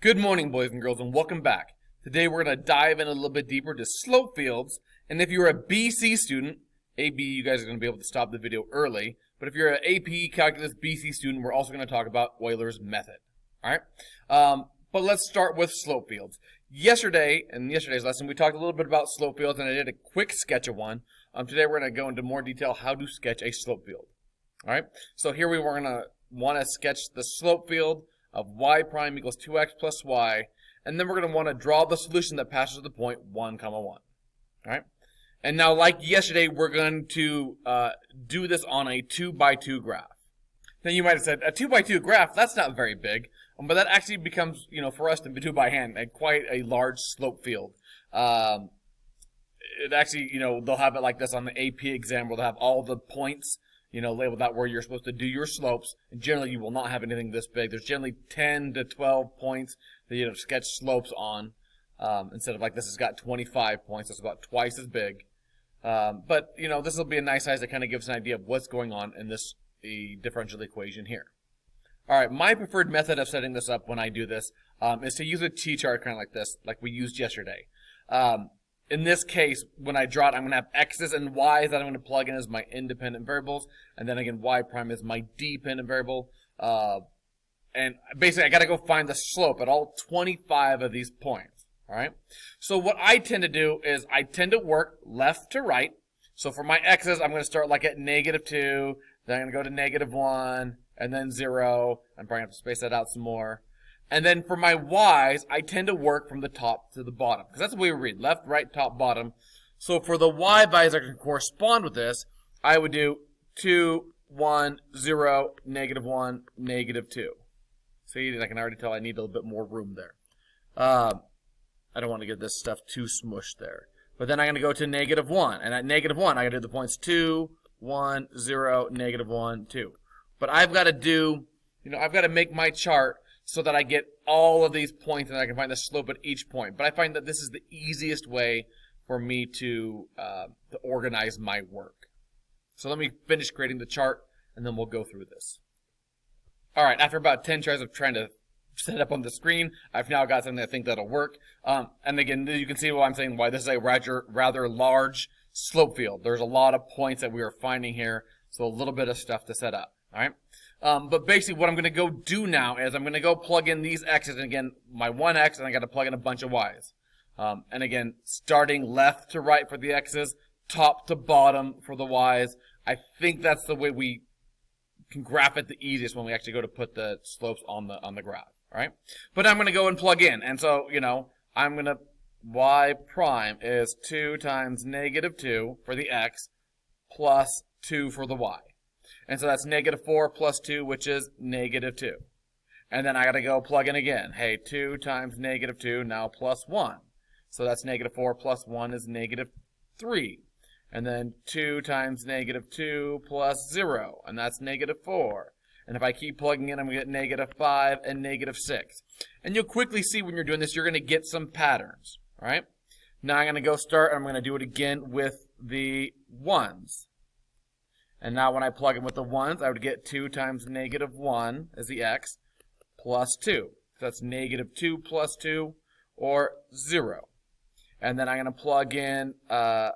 Good morning, boys and girls, and welcome back. Today we're going to dive in a little bit deeper to slope fields, and if you're a BC student, AB, you guys are going to be able to stop the video early, but if you're an AP Calculus BC student, we're also going to talk about Euler's method. Alright? But let's start with slope fields. Yesterday, in yesterday's lesson, we talked a little bit about slope fields, and I did a quick sketch of one. Today we're going to go into more detail how to sketch a slope field. Alright? So here we're going to want to sketch the slope field of y prime equals 2x plus y, and then we're going to want to draw the solution that passes the point 1, 1. All right? And now, like yesterday, we're going to do this on a 2 by 2 graph. Now, you might have said, a 2 by 2 graph, that's not very big, but that actually becomes, for us to do by hand, quite a large slope field. It actually, they'll have it like this on the AP exam, where they'll have all the points labeled out where you're supposed to do your slopes. And generally, you will not have anything this big. There's generally 10 to 12 points that you sketch slopes on. Instead of like this has got 25 points. It's about twice as big. But this will be a nice size to kind of give us an idea of what's going on in the differential equation here. All right, my preferred method of setting this up when I do this is to use a T-chart kind of like this, like we used yesterday. In this case, when I draw it, I'm going to have x's and y's that I'm going to plug in as my independent variables. And then again, y prime is my dependent variable. And basically, I got to go find the slope at all 25 of these points. All right. So what I tend to do is I tend to work left to right. So for my x's, I'm going to start like at -2. Then I'm going to go to -1 and then 0. I'm probably going to have to space that out some more. And then for my y's, I tend to work from the top to the bottom, because that's the way we read, left, right, top, bottom. So for the y values that can correspond with this, I would do 2, 1, 0, -1, -2. See, I can already tell I need a little bit more room there. I don't want to get this stuff too smushed there. But then I'm going to go to -1, and at -1, I got to do the points 2, 1, 0, -1, 2. But I've got to do, I've got to make my chart so that I get all of these points and I can find the slope at each point. But I find that this is the easiest way for me to organize my work. So let me finish creating the chart, and then we'll go through this. All right, after about 10 tries of trying to set it up on the screen, I've now got something I think that'll work. And again, you can see why I'm saying why this is a rather large slope field. There's a lot of points that we are finding here, so a little bit of stuff to set up. All right. But basically what I'm going to go do now is I'm going to go plug in these x's, and again, my one x, and I got to plug in a bunch of y's. And again, starting left to right for the x's, top to bottom for the y's. I think that's the way we can graph it the easiest when we actually go to put the slopes on the graph. All right. But I'm going to go and plug in. And so, I'm going to, y prime is 2 times -2 for the x plus 2 for the y. And so that's -4 plus 2, which is -2. And then I got to go plug in again. Hey, 2 times -2, now plus 1. So that's -4 plus 1 is -3. And then 2 times -2 plus 0, and that's -4. And if I keep plugging in, I'm going to get -5 and -6. And you'll quickly see when you're doing this, you're going to get some patterns. All right? Now I'm going to go start, I'm going to do it again with the 1s. And now when I plug in with the 1s, I would get 2 times -1 as the x plus 2. So that's -2 plus 2, or 0. And then I'm going to plug in, why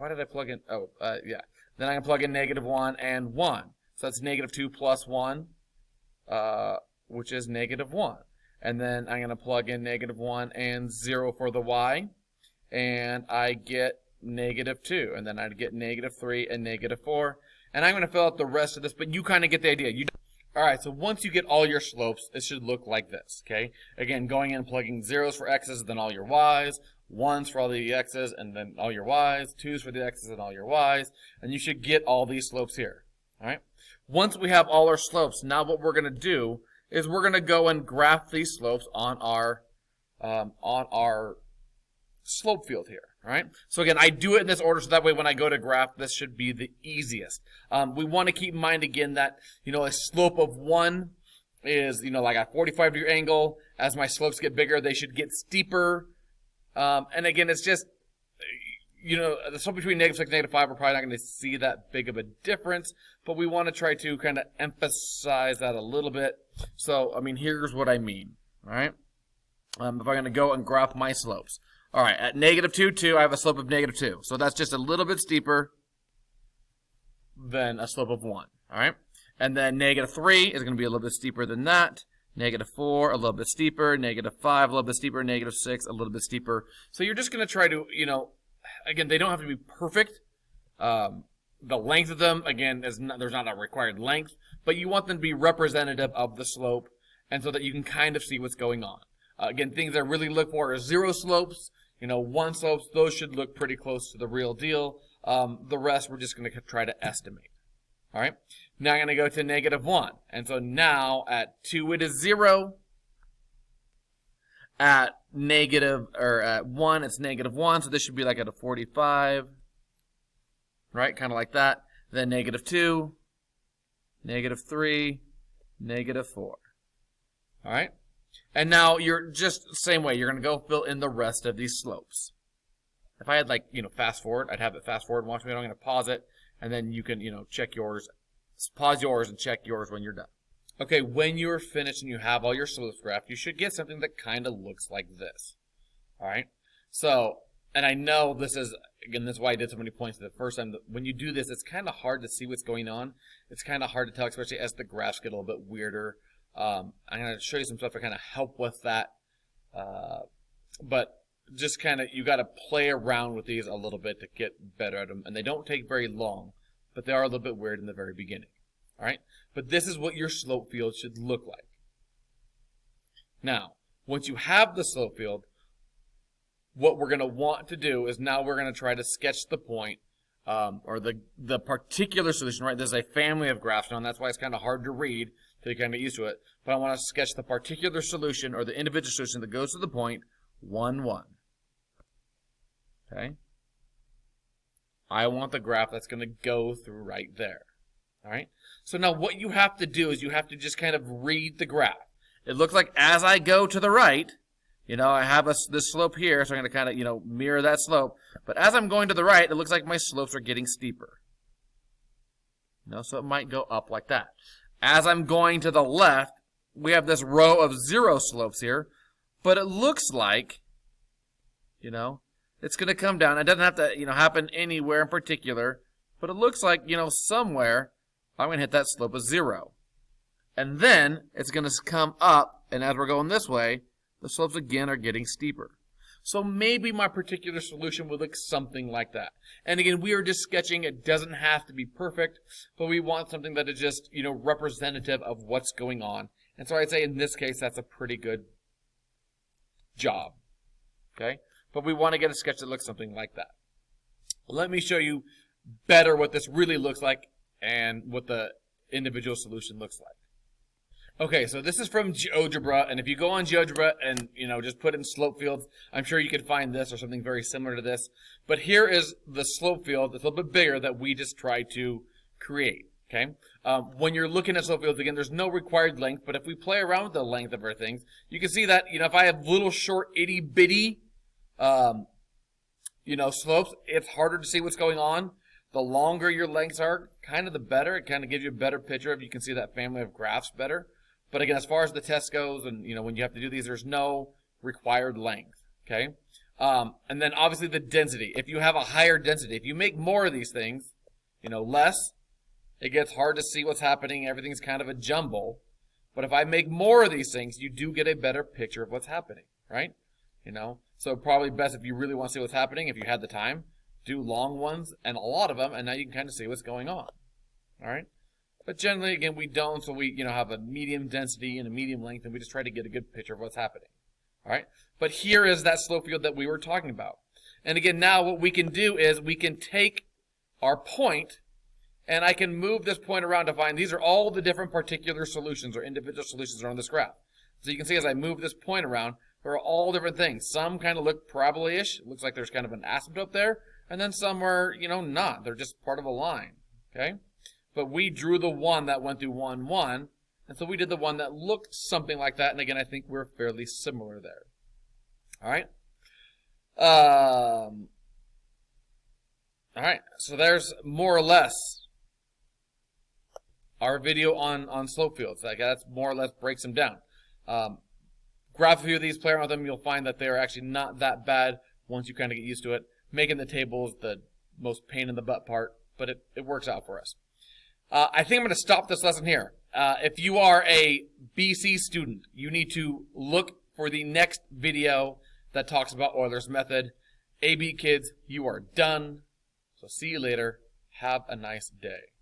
did I plug in? Oh, yeah. Then I'm going to plug in -1 and 1. So that's -2 plus 1, which is -1. And then I'm going to plug in -1 and 0 for the y. And I get -2, and then I'd get -3 and -4, and I'm going to fill out the rest of this, but you kind of get the idea. All right, so once you get all your slopes, it should look like this, okay? Again, going in and plugging 0s for x's, then all your y's, 1s for all the x's, and then all your y's, 2s for the x's and all your y's, and you should get all these slopes here, all right? Once we have all our slopes, now what we're going to do is we're going to go and graph these slopes on our slope field here. All right. So again, I do it in this order so that way when I go to graph, this should be the easiest. We want to keep in mind again that, a slope of 1 is, like a 45-degree angle. As my slopes get bigger, they should get steeper. And again, it's just, the slope between -6 and -5, we're probably not going to see that big of a difference, but we want to try to kind of emphasize that a little bit. So, here's what I mean. All right. If I'm going to go and graph my slopes. All right, at -2, 2, I have a slope of -2. So that's just a little bit steeper than a slope of 1. All right. And then -3 is going to be a little bit steeper than that. -4, a little bit steeper. -5, a little bit steeper. -6, a little bit steeper. So you're just going to try to, again, they don't have to be perfect. The length of them, again, there's not a required length, but you want them to be representative of the slope, and so that you can kind of see what's going on. Again, things I really look for are 0 slopes, 1 slopes. Those should look pretty close to the real deal. The rest we're just going to try to estimate. All right. Now I'm going to go to -1, and so now at 2 it is 0. At at 1 it's -1, so this should be like at a 45. Right, kind of like that. Then -2, -3, -4. All right? And now you're just the same way. You're going to go fill in the rest of these slopes. If I had fast forward, I'd have it fast forward and watch me. I'm going to pause it, and then you can, check yours. Pause yours and check yours when you're done. Okay, when you're finished and you have all your slopes graphed, you should get something that kind of looks like this. All right? So, and I know this is, again, this is why I did so many points the first time. When you do this, it's kind of hard to see what's going on. It's kind of hard to tell, especially as the graphs get a little bit weirder. I'm going to show you some stuff to kind of help with that. But just kind of, you got to play around with these a little bit to get better at them. And they don't take very long, but they are a little bit weird in the very beginning. All right? But this is what your slope field should look like. Now, once you have the slope field, what we're going to want to do is now we're going to try to sketch the point, or the particular solution, right? There's a family of graphs now, and that's why it's kind of hard to read till you kind of get used to it. But I want to sketch the particular solution, or the individual solution that goes to the point 1, 1. Okay? I want the graph that's going to go through right there. All right? So now what you have to do is you have to just kind of read the graph. It looks like as I go to the right, I have this slope here, so I'm going to kind of, mirror that slope. But as I'm going to the right, it looks like my slopes are getting steeper. So it might go up like that. As I'm going to the left, we have this row of 0 slopes here. But it looks like, it's going to come down. It doesn't have to, happen anywhere in particular. But it looks like, somewhere, I'm going to hit that slope of 0. And then it's going to come up, and as we're going this way, the slopes again are getting steeper. So maybe my particular solution would look something like that. And again, we are just sketching. It doesn't have to be perfect, but we want something that is just, representative of what's going on. And so I'd say in this case, that's a pretty good job. Okay? But we want to get a sketch that looks something like that. Let me show you better what this really looks like and what the individual solution looks like. Okay, so this is from GeoGebra, and if you go on GeoGebra and, just put in slope fields, I'm sure you could find this or something very similar to this. But here is the slope field, it's a little bit bigger, that we just tried to create, okay? When you're looking at slope fields, again, there's no required length, but if we play around with the length of our things, you can see that, if I have little short itty-bitty, slopes, it's harder to see what's going on. The longer your lengths are, kind of the better. It kind of gives you a better picture if you can see that family of graphs better. But again, as far as the test goes, and when you have to do these, there's no required length. Okay, and then obviously the density. If you have a higher density, if you make more of these things, less, it gets hard to see what's happening. Everything's kind of a jumble. But if I make more of these things, you do get a better picture of what's happening, right? So probably best if you really want to see what's happening, if you had the time, do long ones and a lot of them, and now you can kind of see what's going on. All right. But generally, again, we don't, so we, have a medium density and a medium length, and we just try to get a good picture of what's happening. All right? But here is that slope field that we were talking about. And again, now what we can do is we can take our point, and I can move this point around to find, these are all the different particular solutions or individual solutions that are on this graph. So you can see as I move this point around, there are all different things. Some kind of look parabola-ish. It looks like there's kind of an asymptote there. And then some are, not. They're just part of a line. Okay? But we drew the one that went through 1, 1, and so we did the one that looked something like that, and again, I think we're fairly similar there. All right? All right, so there's more or less our video on slope fields. That's more or less breaks them down. graph a few of these, play around with them, you'll find that they're actually not that bad once you kind of get used to it. Making the table is the most pain in the butt part, but it works out for us. I think I'm going to stop this lesson here. If you are a BC student, you need to look for the next video that talks about Euler's method. AB kids, you are done. So see you later. Have a nice day.